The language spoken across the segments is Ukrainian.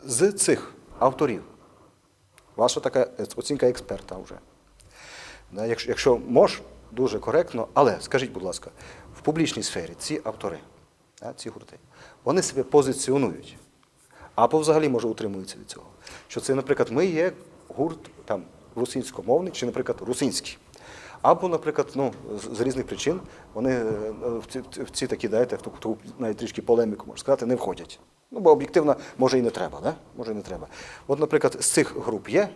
з цих авторів, ваша така оцінка експерта вже, якщо можеш, дуже коректно, але скажіть, будь ласка, в публічній сфері ці автори, ці гурти, вони себе позиціонують, або взагалі, може, утримуються від цього. Що це, наприклад, ми є гурт там, русинськомовний, чи, наприклад, русинський. Або, наприклад, з різних причин вони в ці такі, в ту навіть трішки полеміку, можна сказати, не входять. Бо об'єктивно, може, і не треба. Да? Може, і не треба. От, наприклад, з цих груп є,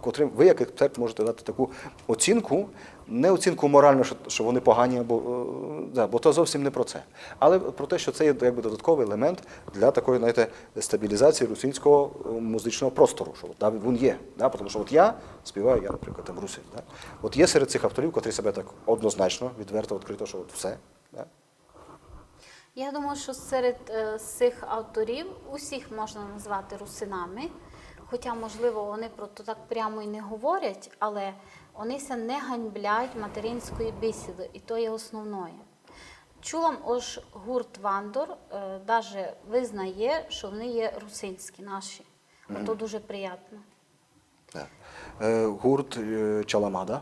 котрим ви, як експерт, можете дати таку оцінку, не оцінку моральну, що вони погані, бо то зовсім не про це. Але про те, що це є якби додатковий елемент для такої, знаєте, стабілізації русинського музичного простору, що він є. Да? Тому що от я співаю, я, наприклад, там русин. Да? От є серед цих авторів, котрі себе так однозначно, відверто, відкрито, що от все. Да? Я думаю, що серед цих авторів усіх можна назвати русинами, хоча, можливо, вони про то так прямо і не говорять, але вони не ганьблять материнської бесіди, і то є основне. Чула, ось гурт «Вандор» навіть визнає, що вони є русинські наші. То дуже приємно. Гурт «Чаламада».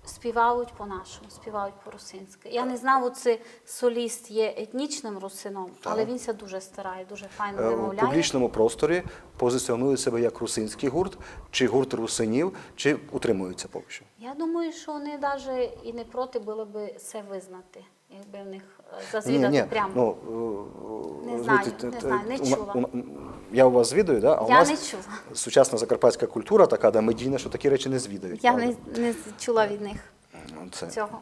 Співають по-нашому, співають по-русинськи. Я не знав, це соліст є етнічним русином, але він се дуже старає, дуже файно вимовляє. В публічному просторі позиціонує себе як русинський гурт, чи гурт русинів, чи утримуються поки що? Я думаю, що вони навіть і не проти були б це визнати, якби в них зазвідати прямо. Не знаю, не чула. Я у вас звідаю, да? А у нас не чула. Сучасна закарпатська культура така, медійна, що такі речі не звідають. Я не чула від них цього.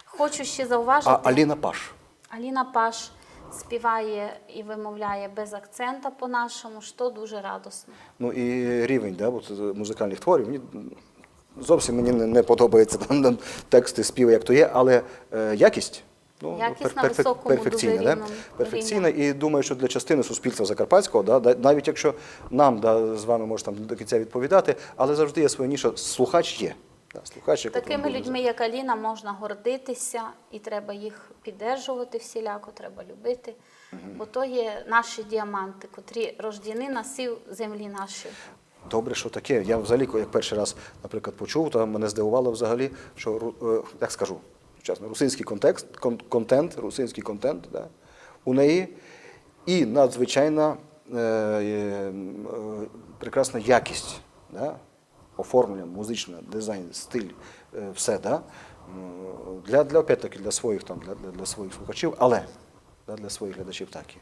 Хочу ще зауважити. А Аліна Паш? Аліна Паш співає і вимовляє без акцента по-нашому, що дуже радісно. Ну і рівень музикальних творів. Зовсім мені не подобаються тексти, співи, як то є, але якість. Якість на високому, дуже рівному. Перфекційна. І думаю, що для частини суспільства закарпатського, навіть якщо нам з вами може до кінця відповідати, але завжди є своя ніша, слухач є. Такими людьми, як Аліна, можна гордитися, і треба їх підтримувати всіляко, треба любити, бо то є наші діаманти, котрі рождені на сів землі нашої. Добре, що таке. Я взагалі, як перший раз, наприклад, почув, то мене здивувало взагалі, що, як скажу, чесно, русинський русинський контент у неї і надзвичайна прекрасна якість, оформлення, музичне, дизайн, стиль, все, опять-таки, для своїх слухачів, але для своїх глядачів так і.